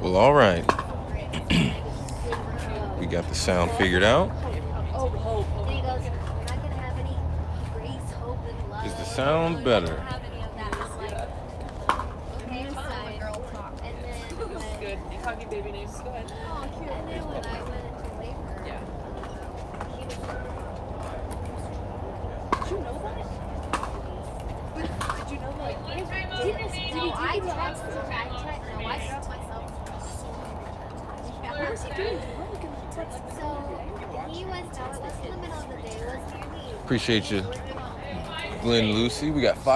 Well, all right. We got the sound figured out. Is the sound better? Good. You call me baby names. Go ahead. Oh, cute. And then when I went to labor, Yeah. did you know that? Did you know that? I texted him. No, I dropped myself so much. What was he doing? So he was, no, it wasn't in the middle of the day. It was near the evening. Appreciate you, Glenn Lucy. We got 5-3. I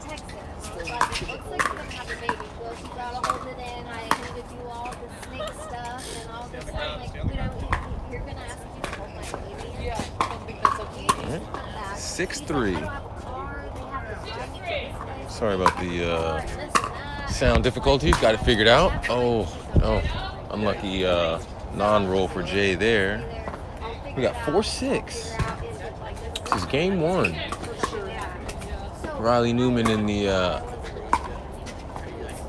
texted him. I was like, it looks like you're going to have a baby. He goes, you got to hold it in. I need to do all the snake stuff and all this. I'm like, you're going to ask me to hold my baby. Yeah, I don't think that's okay. Right. 6-3. Sorry about the sound difficulties. Got it figured out. Oh, unlucky non-roll for Jay there. We got 4-6. This is game one. Riley Newman in the,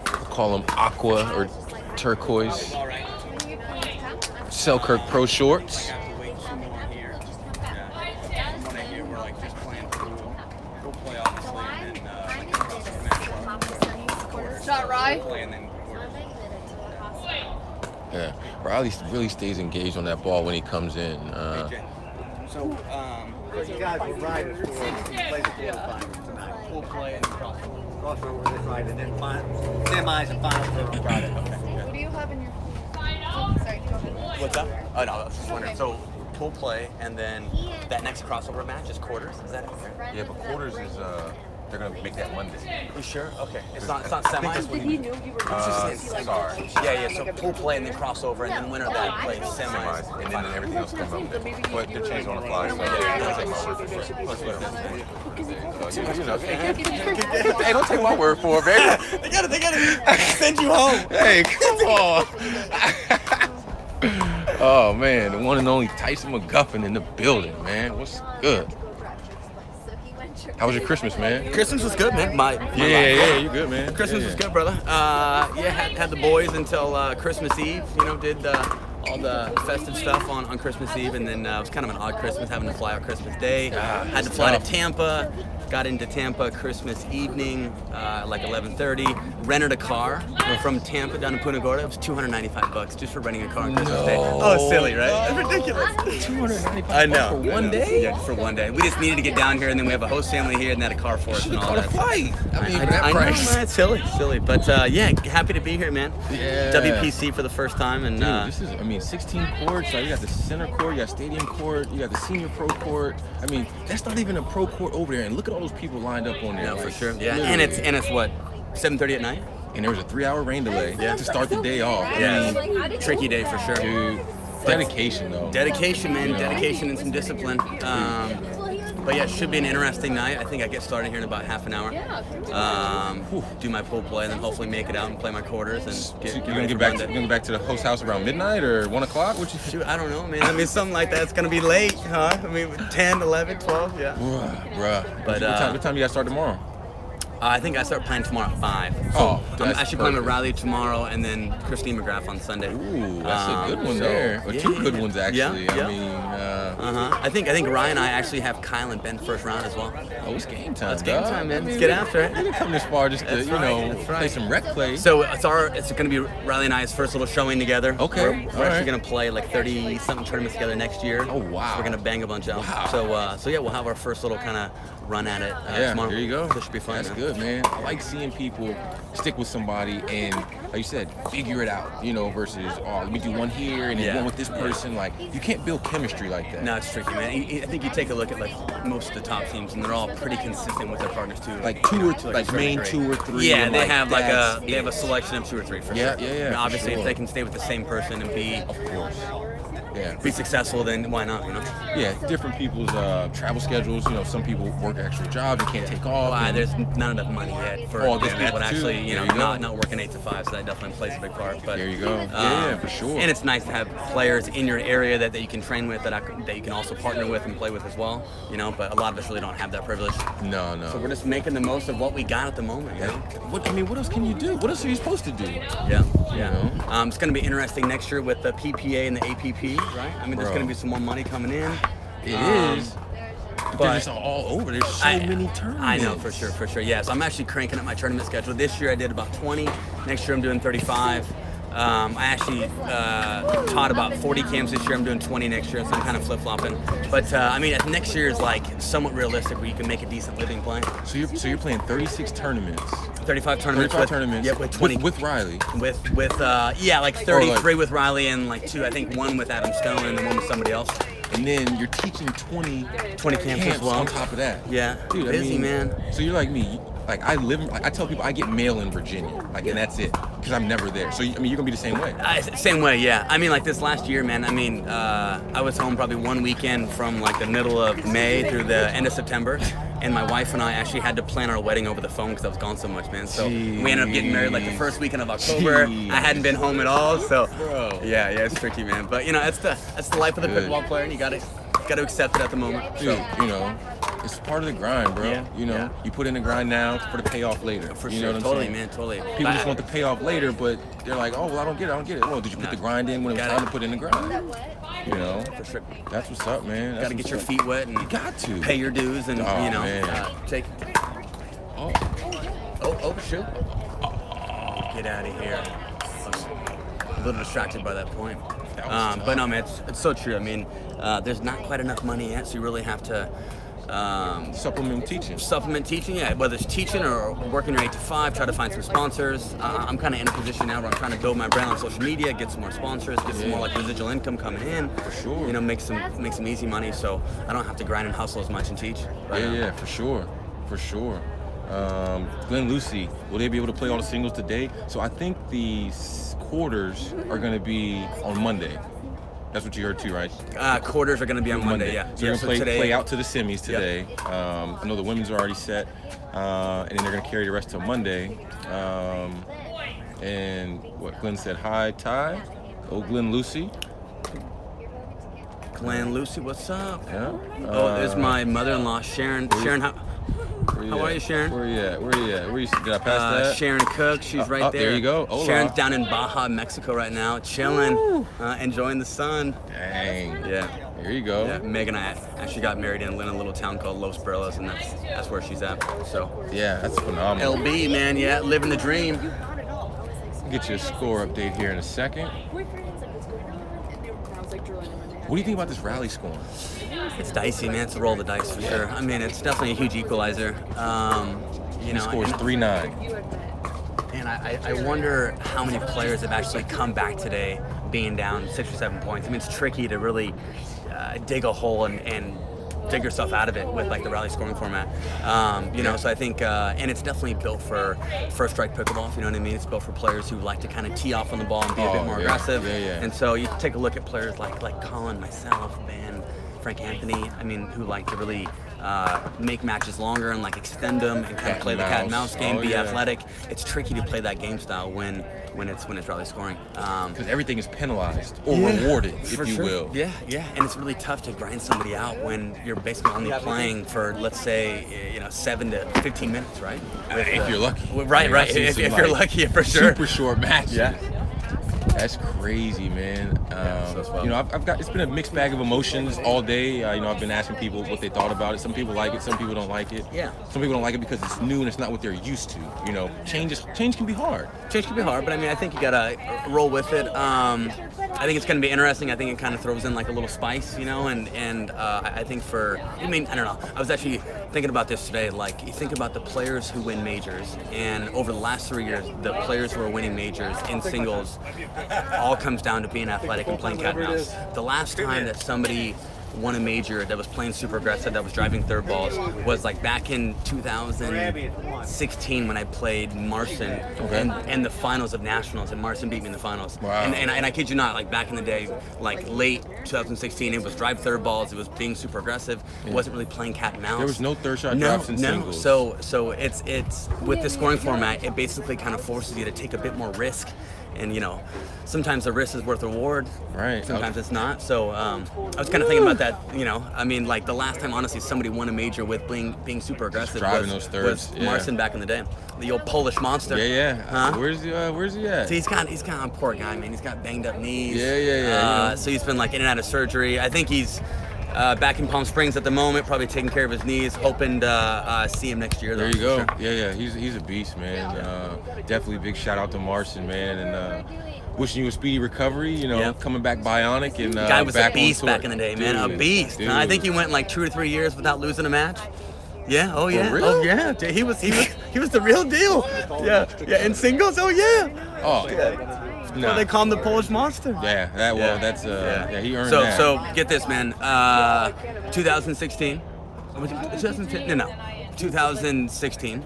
we'll call him aqua or turquoise Selkirk Pro shorts. Shot Rye. Yeah, Riley really stays engaged on that ball when he comes in. So you guys will ride it for play the quarterfinals tonight. Full play and crossover this ride, and then semis and finals on Friday. Okay. What do you have in your? Sorry, go ahead. What's that? Oh no, I was just wondering. So pool play, and then that next crossover match is quarters. Is that right? Yeah, but quarters is they're gonna make that Monday. You sure? Okay. It's not semis. Did he know you were Sorry. Yeah. So pool play and then crossover, and then winner of that plays semis. And then everything else comes up. But they're changing on the fly, so don't take my word for it. Hey, don't take my word for it, baby. They gotta send you home. Hey, come on. Oh man, the one and only Tyson McGuffin in the building, man. What's good? How was your Christmas, man? Christmas was good, man. Yeah, you good, man. Christmas was good, brother. Had the boys until Christmas Eve. Did all the festive stuff on Christmas Eve, and then it was kind of an odd Christmas, having to fly out Christmas Day. Had to fly to Tampa. Got into Tampa Christmas evening, like 11:30. Rented a car from Tampa down to Punta Gorda. It was $295 just for renting a car on Christmas Day. Oh, silly, right? That's ridiculous. $295 I know. for one day? Yeah, just for one day. We just needed to get down here, and then we have a host family here, and they had a car for us and all Caught a that. flight. I mean, for I that know, price. man, it's silly. But yeah, happy to be here, man. Yeah. WPC for the first time, and Dude, this is, 16 courts. Like, you got the center court, you got stadium court, you got the senior pro court. I mean, that's not even a pro court over there. And look at all those people lined up on there. no, like, for sure. Yeah, literally. and it's what, 7:30 at night? And there was a 3-hour rain delay to start the day off. Yeah, I mean, tricky day for sure. dude, dedication though. Dedication, man. Dedication and some discipline. But yeah, it should be an interesting night. I think I get started here in about half an hour. Do my pool play, and then hopefully make it out and play my quarters. And You're gonna get back. You're gonna get back to the host house around midnight or 1 o'clock. What you? Shoot, I don't know, man. I mean, something like that's gonna be late, huh? I mean, 10, 11, 12, yeah. Bruh. But, what time you gotta start tomorrow? I think I start playing tomorrow at 5. Oh, I'm that's actually playing with perfect. Riley tomorrow, and then Christine McGrath on Sunday. Ooh, that's a good one so- there. Or two good ones actually. Yeah. I mean, I think Ryan and I actually have Kyle and Ben first round as well. it's game time. It's game dog. time, man. I mean, Let's get after it. We didn't come this far just to That's right, that's play right. some rec play. So it's going to be Riley and I's first little showing together. Okay, We're all actually right. going to play like 30 something tournaments together next year. Oh, wow. So we're going to bang a bunch out. Wow. So yeah, we'll have our first little kind of run at it tomorrow. There you go. This should be fun. That's man. good, man. I like seeing people stick with somebody and, like you said, figure it out, versus, let me do one here and then Yeah. one with this person. Like, you can't build chemistry like that. No, it's tricky, man. I think you take a look at like most of the top teams, and they're all pretty consistent with their partners too. Like two or To, like a certain main degree. 2 or 3. Yeah, and, they like, have that's they have a selection of 2 or 3 for Yeah, sure. yeah, I mean, for obviously, sure. if they can stay with the same person and be Of course. be successful, then why not? You know? Yeah, different people's travel schedules. You know, some people work actual jobs and can't take off. Why? and- There's not enough money yet for Oh, there's people to that too. actually, you know, There you go. not working 8 to 5. So that definitely plays a big part. But There you go. Yeah, for sure. And it's nice to have players in your area that you can train with, that you can also partner with and play with as well. You know, but a lot of us really don't have that privilege. No. So we're just making the most of what we got at the moment. You know? What else can you do? What else are you supposed to do? Yeah. know? It's going to be interesting next year with the PPA and the APP, right? I mean, there's Bro. going to be some more money coming in. It is. But But they're just all over. There's so many tournaments. I know, for sure. Yes, I'm actually cranking up my tournament schedule. This year I did about 20. Next year I'm doing 35. I actually taught about 40 camps this year. I'm doing 20 next year, so I'm kind of flip-flopping. But I mean, next year is like somewhat realistic where you can make a decent living playing. So you're playing 36 tournaments. 35 tournaments. 35 with, tournaments. Yeah, with 20. With Riley. With like 33 with Riley and like 2, I think 1 with Adam Stone and 1 with somebody else. And then you're teaching 20 camps as well. on top of that. Yeah, Dude, busy, I mean, man. So you're like me. Like I tell people I get mail in Virginia. Like, and that's it. Because I'm never there. So, I mean, you're going to be the same way. Same way, yeah. I mean, like this last year, man, I mean, I was home probably 1 weekend from like the middle of May through the end of September. And my wife and I actually had to plan our wedding over the phone because I was gone so much, man. So we ended up getting married like the first weekend of October. Jeez. I hadn't been home at all, so Bro. yeah, it's tricky, man. But you know, that's the life of the Good. pickleball player, and you got to accept it at the moment. Dude, you know, it's part of the grind, bro. Yeah, You know, yeah. you put in the grind now for the payoff later. For you sure, know what I'm totally, saying? man, totally. People just want the payoff later, but they're like, oh, well, I don't get it. Well, did you put the grind in when it was Got time it. to put in the grind? You know, For sure. that's what's up, man. Got to get your feet wet and got to. pay your dues and Oh, you know man. take. Oh, Oh, shoot. Get out of here. I was a little distracted by that point. That was But no, man, it's so true. I mean, there's not quite enough money yet, so you really have to supplement teaching. supplement teaching, yeah, whether it's teaching or working your 8 to 5, try to find some sponsors. I'm kind of in a position now where I'm trying to build my brand on social media, get some more sponsors, get some more like residual income coming in. For sure. You know, make some easy money so I don't have to grind and hustle as much and teach. Yeah, for sure. Glenn Lucy, will they be able to play all the singles today? So I think the quarters are going to be on Monday. That's what you heard too, right? Quarters are going to be on Monday, yeah. So Yeah, you're going to today, play out to the semis today. I know the women's are already set, and then they're going to carry the rest till Monday. And what Glenn said, hi, Ty. Oh, Glenn Lucy. Glenn Lucy, what's up? Yeah. Oh, there's my mother-in-law, Sharon. Sharon, how are you, Sharon? Where you at? Did I pass that? Sharon Cook, she's right there. There you go. Hola. Sharon's down in Baja, Mexico right now, chilling, enjoying the sun. Dang. Yeah. There you go. Yeah, Meg and I actually got married in a little town called Los Perlas, and that's where she's at. So, Yeah, that's phenomenal. LB, man, yeah, living the dream. Get you a score update here in a second. What do you think about this rally scoring? It's dicey, man. It's a roll of the dice for sure. I mean, it's definitely a huge equalizer. You He know, scores and- 3-9. And I wonder how many players have actually come back today being down 6 or 7 points. I mean, it's tricky to really dig a hole and dig yourself out of it with like the rally scoring format. You know, so I think, and it's definitely built for first strike pickleball, if you know what I mean. It's built for players who like to kind of tee off on the ball and be a bit more aggressive. Yeah. And so you take a look at players like Colin, myself, Ben, Frank Anthony, I mean, who like to really make matches longer and like extend them and kind of play the cat and mouse game, be athletic. It's tricky to play that game style when it's rally scoring. Because everything is penalized or rewarded, if you will. Yeah, and it's really tough to grind somebody out when you're basically only playing for, let's say, 7 to 15 minutes, right? If you're lucky. Right. I've seen If some, you're lucky, for sure. Super short matches. Yeah. That's crazy, man. so fun. You know, it's been a mixed bag of emotions all day. You know, I've been asking people what they thought about it. Some people like it, some people don't like it. Yeah. Some people don't like it because it's new and it's not what they're used to. You know, change can be hard. Change can be hard, but I mean, I think you gotta roll with it. I think it's gonna be interesting. I think it kind of throws in like a little spice, you know, and I think I don't know. I was actually thinking about this today. Like, you think about the players who win majors, and over the last 3 years, the players who are winning majors in singles all comes down to being athletic and playing cat and mouse. The last time that somebody won a major that was playing super aggressive, that was driving third balls, was like back in 2016 when I played Marcin and the finals of nationals, and Marcin beat me in the finals. Wow. And I kid you not, like back in the day, like late 2016, it was drive third balls, it was being super aggressive, it wasn't really playing cat and mouse. There was no third shot drops in singles. So it's with the scoring format, it basically kind of forces you to take a bit more risk. And sometimes the risk is worth the reward. Right. Sometimes it's not. So I was kind of thinking about that. I mean, like the last time, honestly, somebody won a major with being super aggressive driving those thirds. was Marcin back in the day, the old Polish monster. Yeah. Huh? Where's he at? So he's kind of a poor guy, man. He's got banged up knees. Yeah. So he's been like in and out of surgery. I think he's back in Palm Springs at the moment, probably taking care of his knees, hoping to see him next year. There you go. Sure. Yeah. He's a beast, man. Definitely big shout out to Marcin, man, and wishing you a speedy recovery. Coming back bionic and guy was back a beast on tour. back in the day, man. Dude, A beast. dude. I think he went like 2 or 3 years without losing a match. Yeah. Oh yeah. For real? Oh yeah. Dude, he was the real deal. Yeah. In singles. Oh yeah. Oh. Well, they call him the Polish monster. Yeah. That's he earned that. So get this, man. 2016. 2016.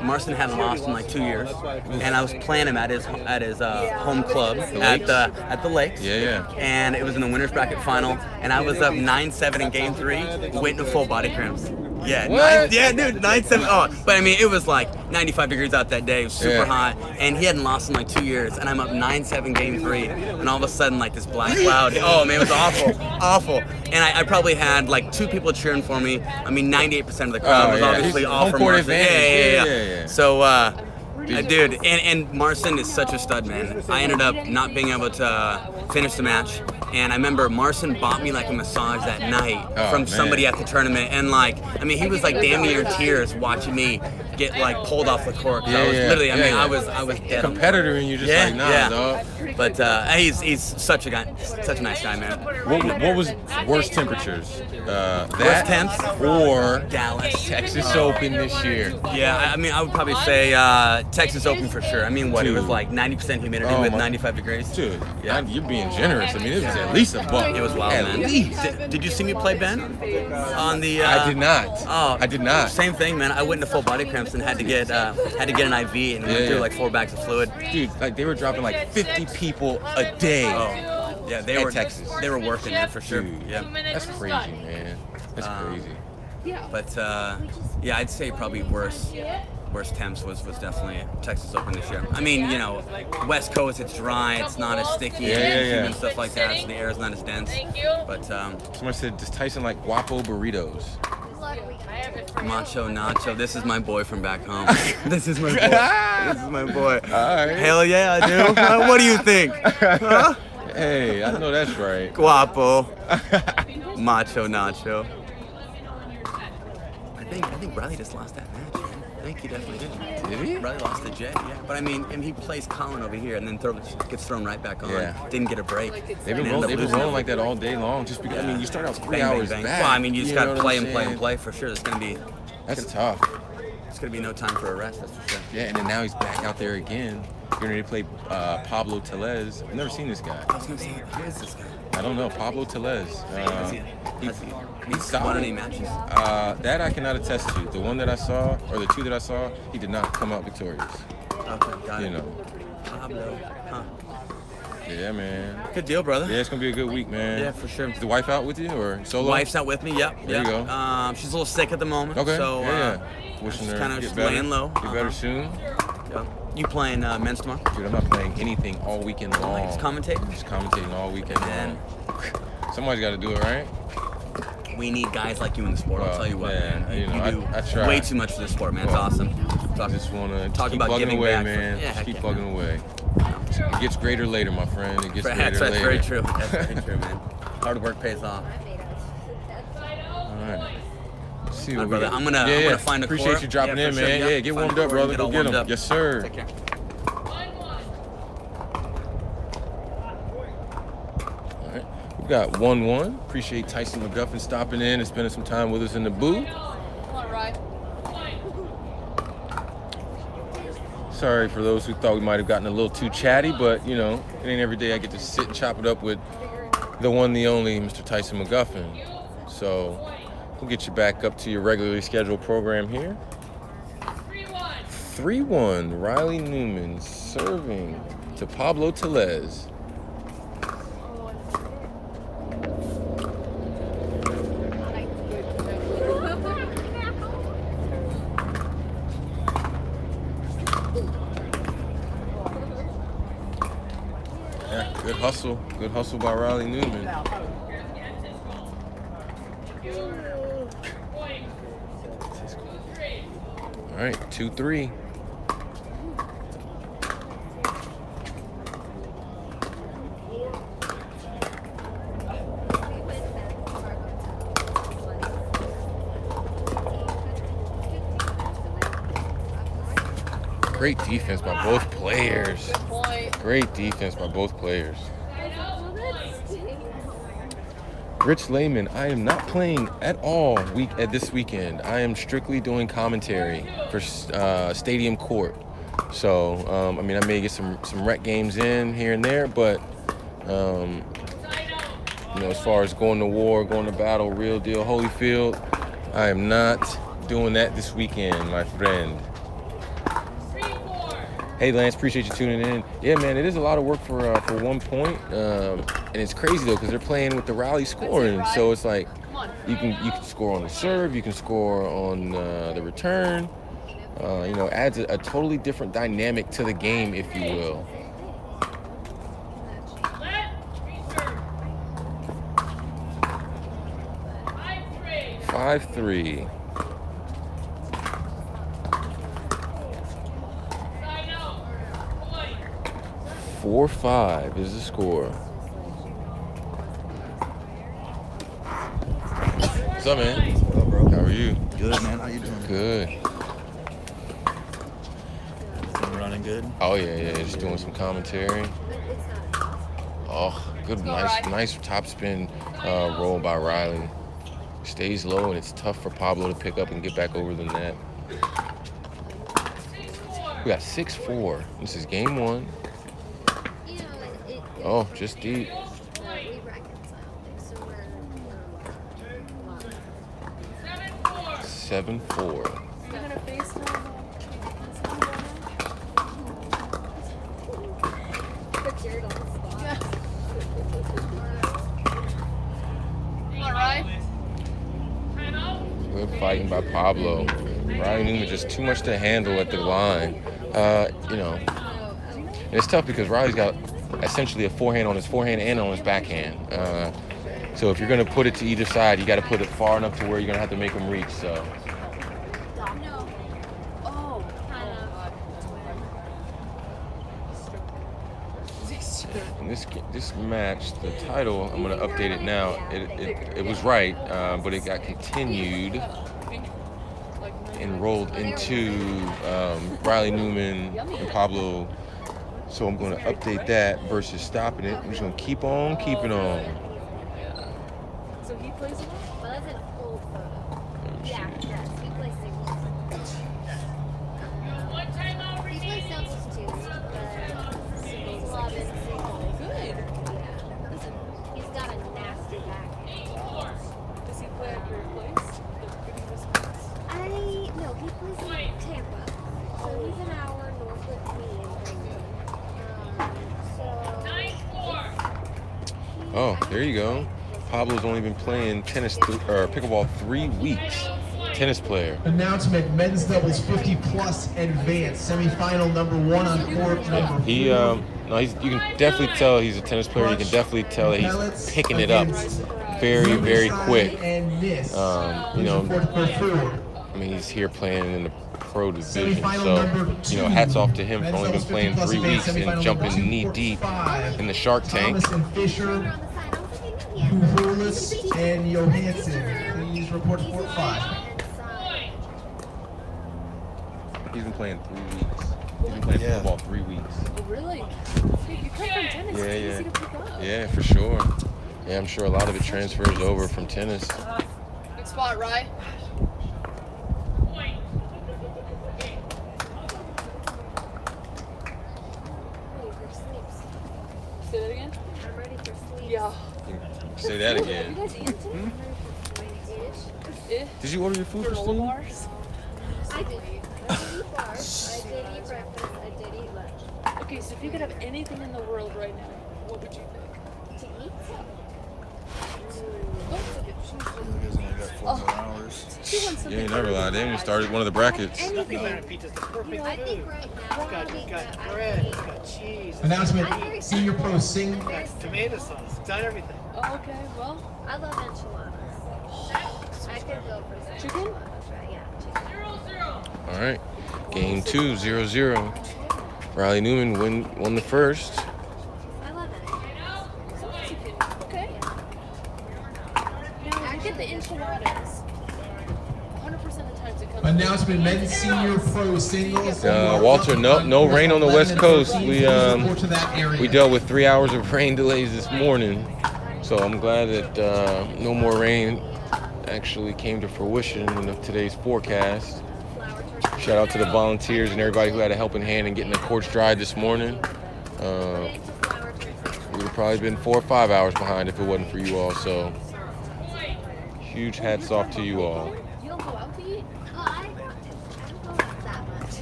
Marcin hadn't lost in like 2 years, and I was playing him at his home club at the Lakes. Yeah. And it was in the winners bracket final, and I was up 9-7 in game 3, waiting to full body cramps. Yeah, What? dude, 9-7. Oh, but I mean, it was like 95 degrees out that day. It was super hot, and he hadn't lost in like 2 years, and I'm up 9-7 game 3, and all of a sudden, like this black cloud. Oh man, it was awful. And I probably had like 2 people cheering for me. I mean, 98% of the crowd was obviously all for Home court Marcin. advantage. Yeah. So, dude, and Marcin is such a stud, man. I ended up not being able to finish the match, and I remember Marcin bought me like a massage that night from somebody at the tournament, and like, I mean, he was like damn near in tears watching me get like pulled off the court. I was literally, I was dead. Competitor, and you're just like, nah, dog. But he's such a nice guy, man. What was worst temperatures? Worst temps? Or Dallas, Texas Open this year? Yeah, I mean, I would probably say Texas Open for sure. I mean, what, it was like 90% humidity with 95 degrees? Dude, you're being generous. I mean, it was at least a buck. It was wild, at man. Least. Did you see me play Ben? On the I did not. Oh, I did not. Same thing, man. I went into full body cramps and had to get an IV and went through like 4 bags of fluid. Dude, like they were dropping like 50 people a day. Oh, yeah, they were Texas. They were working, man, for sure. Dude, Yeah, that's crazy, man. That's crazy. but yeah, I'd say probably worst temps was definitely Texas Open this year. I mean, West Coast, it's dry, it's not as sticky and stuff like that, so the air is not as dense. But Somebody said, does Tyson like guapo burritos? Macho Nacho, this is my boy from back home. This is my boy. This is my boy. All right. Hell yeah, I do. What do you think? Huh? Hey, I know that's right. Guapo. Macho Nacho. I think Bradley just lost that match, man. I think he definitely did. Did he? Bradley lost to Jay, yeah. But I mean, he plays Colin over here and then gets thrown right back on. Yeah. Didn't get a break. They've been rolling like that all day long. Just because, I mean, you start out 3 hours back. Well, I mean, you just got to know play what and I'm play and play for sure. It's gonna be tough. It's gonna be no time for a rest, that's for sure. Yeah, and then now he's back out there again. You're ready to play Pablo Tellez. I've never seen this guy. I was gonna say, who is this guy? I don't know. Pablo Tellez. He's won any matches? That I cannot attest to. The one that I saw, or the 2 that I saw, he did not come out victorious. Okay, got it. Pablo. Huh. Yeah, man. Good deal, brother. Yeah, it's gonna be a good week, man. Yeah, for sure. Is the wife out with you or solo? Wife's out with me. Yep. There you go. She's a little sick at the moment. Okay. So Wishing her kind of get just better. laying low. Get better soon. Yeah. You playing men's tomorrow? Dude, I'm not playing anything all weekend long. Just commentating? Just commentating all weekend Man. long. Somebody's got to do it, right? We need guys like you in the sport. I'll tell you what, man, man. You do I try. way too much for the sport, man. It's awesome. I just want to Talk keep about plugging giving away, back. man. Yeah, just heck keep yeah. plugging away. It gets greater later, my friend. It gets greater That's later. very true. That's very true, man. Hard work pays off. All right. Let's see what we brother, got. I'm gonna find a Appreciate court. you dropping Yeah, in, for man. sure. Yeah, get Find warmed a up, court and brother. get Go all get warmed him. up. Yes, sir. Take care. All right. We got 1-1. Appreciate Tyson McGuffin stopping in and spending some time with us in the booth. Come on, Rye. Sorry for those who thought we might have gotten a little too chatty, but it ain't every day I get to sit and chop it up with the one, the only, Mr. Tyson McGuffin. So we'll get you back up to your regularly scheduled program here. 3-1, Riley Newman serving to Pablo Tellez. Yeah, good hustle by Riley Newman. All right, 2-3. Great defense by both players. Good point. Great defense by both players. Rich Lehman, I am not playing at all this weekend. I am strictly doing commentary for Stadium Court. So, I mean, I may get some rec games in here and there, but, you know, as far as going to war, going to battle, real deal, Holyfield, I am not doing that this weekend, my friend. Hey Lance, appreciate you tuning in. Yeah, man, it is a lot of work for 1 point, and it's crazy though because they're playing with the rally scoring. So it's like you can score on the serve, you can score on the return. You know, adds a totally different dynamic to the game, if you will. Five, 3. 4-5 is the score. What's up, man? Hello, bro. How are you? Good, man. How you doing? Good. Been running good? Oh yeah, just doing some commentary. Oh, good, nice top spin roll by Riley. Stays low and it's tough for Pablo to pick up and get back over the net. We got 6-4. This is game 1. Oh, just deep. 7-4. Good fighting by Pablo. Riley Newman just too much to handle at the line. You know, and it's tough because Riley's got essentially a forehand on his forehand and on his backhand. So if you're going to put it to either side, you got to put it far enough to where you're going to have to make him reach. So. And this match, the title, I'm going to update it now. It was right, but it got continued and rolled into Riley Newman and Pablo. So I'm going to update that versus stopping it. I'm just going to keep on keeping on. So he plays a lot? Well, that's an old photo. Yeah, yes, he plays singles. He plays singles too, but singles 11 singles. Good. Yeah. He's got a nasty backhand. Does he play at your place? No, he plays in Tampa. So he's an hour north of me in Greenville. Oh, there you go. Pablo's only been playing tennis or pickleball 3 weeks. Tennis player. Announcement: men's doubles 50 plus advanced semifinal number 1 on court number 4. No, you can definitely tell he's a tennis player. You can definitely tell that he's picking it up very, very quick. You know, I mean, he's here playing in the pro division, so, you know, hats off to him for only been playing 3 weeks and jumping knee deep in the Shark Tank. Thomas and Fisher, Kuhulis and Johansson, please report to court 5. He's been playing 3 weeks. He's been playing pickleball 3 weeks. Oh, really? You come from tennis. Yeah, It's yeah. easy to pick up. Yeah, for sure. Yeah, I'm sure a lot of it transfers over from tennis. Good spot, Rye. Say that again? I'm ready for Yeah. Say that You again. guys eating today? Did you order your food, Granola Christine? bars? I did eat bars. I did eat breakfast. I did eat lunch. Okay, so if you could have anything in the world right now, what would you pick? To eat? What's a good You guys only got 4 more hours. She wants something. You ain't never lied. They even started one of the brackets. Anything. Pizza's the perfect I think food. right It's now, got, it's got bread, it's got cheese, it's Announcement, Senior Pro Singles. got tomato sauce, it's got everything. Oh, okay, well, I love enchiladas. I could go for some Chicken? enchiladas, right? Yeah, chicken. All right. Game 2, 0-0. Riley Newman won the first. I love it. chicken. Okay. Now, I get the enchiladas. 100% of the times it comes. Announcement, Men's Senior Pro Singles. Walter, no rain on the West Coast. We We dealt with 3 hours of rain delays this morning, so I'm glad that no more rain actually came to fruition in today's forecast. Shout out to the volunteers and everybody who had a helping hand in getting the courts dried this morning. We would have probably been 4 or 5 hours behind if it wasn't for you all. So huge hats off to you all. You don't go out to eat? Oh, I don't go that much.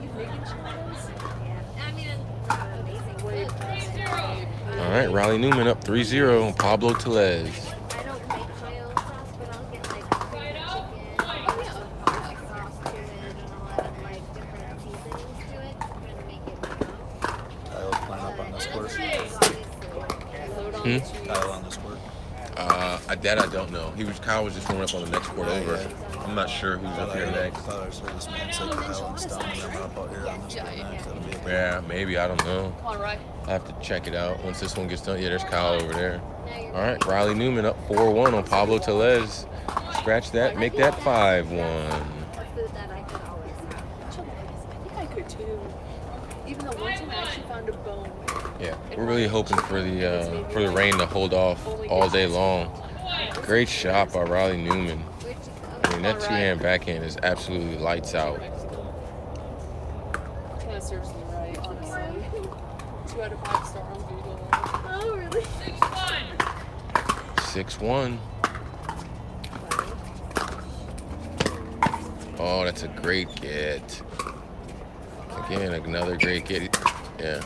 You make enchiladas? Yeah. I mean, it's not amazing food, but All right, Riley Newman up 3-0 on Pablo Tellez. I don't make my own sauce, but I'll get like cream chicken, like sauce to it, and I'll add like different seasonings to it to kind of make it my own. Kyle's playing up on this court. Obviously, Load on Hmm? the cheese. Kyle on this court. That I don't know. Kyle was just going up on the next court over. I'm not sure who's up here next. Thought I saw this man said Kyle and Stom and them up out here on this court next. That'll be a Yeah, maybe, I don't know. Come on, Rye. I have to check it out once this one gets done. Yeah, there's Kyle over there. All right, Riley Newman up 4-1 on Pablo Tellez. Scratch that, make that 5-1. a food that I could always have. Enchiladas. I think I could too. Even though one time I actually found a bone. Yeah, we're really hoping for the rain to hold off all day long. Great shot by Riley Newman. I mean, that two-hand backhand is absolutely lights out. Kind of serves me right, honestly. 2 out of 5 star on Google. Oh, really? 6-1. Oh, that's a great get. Again, another great get. Yeah,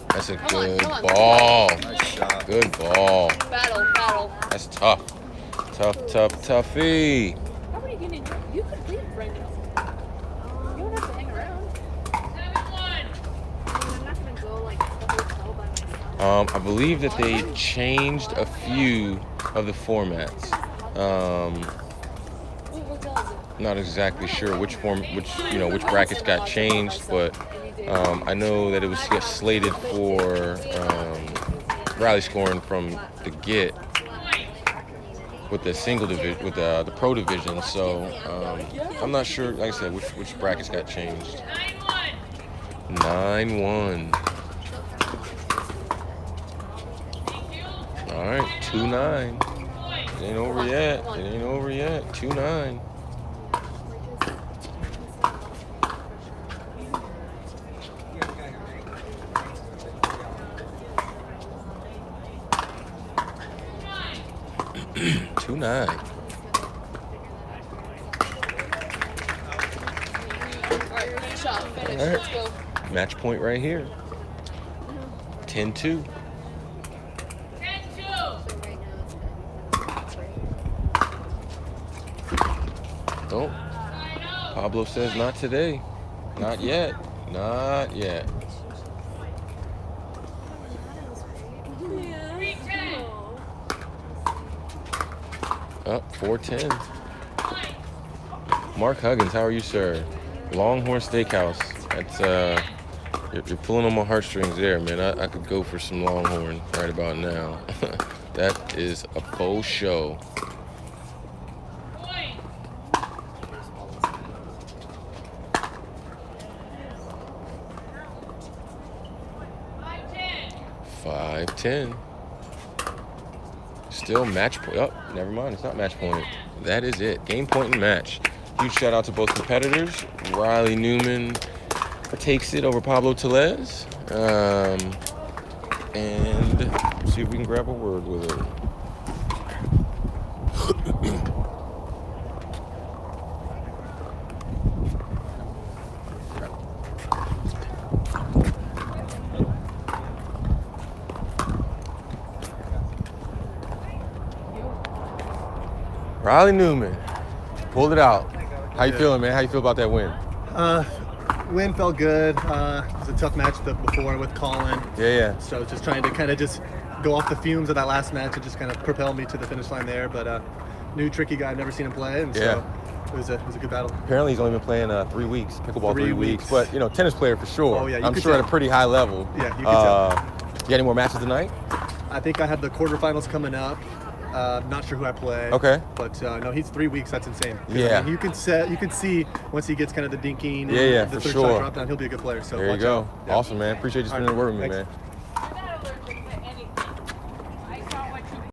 that's a good ball. nice shot. Good ball. Battle. That's tough. Toughy. How are you getting? You could leave right now. You don't have to hang around. I mean, I'm not gonna go like the hotel by myself. I believe that they changed a few of the formats. What hotel is it? Not exactly sure which brackets got changed, but I know that it was slated for rally scoring from the get with the single division, with the pro division. So I'm not sure, like I said, which brackets got changed. 9-1. All right, 2-9. It ain't over yet. 2-9. All 2-9. right, good shot. Finish. All right. Let's go. Match point right here. 10-2. So right now it's been Oh, Pablo says not today. Not yet. Not yet. Up 4-10. Mark Huggins, how are you, sir? Longhorn Steakhouse. That's you're pulling on my heartstrings there, man. I could go for some Longhorn right about now. That is a faux show. Five, 10. Still match point. Oh, never mind. It's not match point. That is it. Game point and match. Huge shout out to both competitors. Riley Newman takes it over Pablo Tellez. and see if we can grab a word with her. Riley Newman pulled it out. How you feeling, man? How you feel about that win? Win felt good. It was a tough match before with Colin. Yeah. So just trying to kind of just go off the fumes of that last match and just kind of propel me to the finish line there. But new tricky guy, I've never seen him play, and so it was a good battle. Apparently he's only been playing 3 weeks, pickleball 3 weeks. But you know, tennis player for sure. Oh yeah, I'm sure at a pretty high level. Yeah, you can tell. You got any more matches tonight? I think I have the quarterfinals coming up. Not sure who I play. Okay. But no, he's 3 weeks. That's insane. Yeah. I mean, you can see once he gets kind of the dinking. Yeah, and the for third sure. shot drop down, he'll be a good player. So There you watch go. out. Yeah. Awesome, man. Appreciate you spending the word with me, Thanks. man.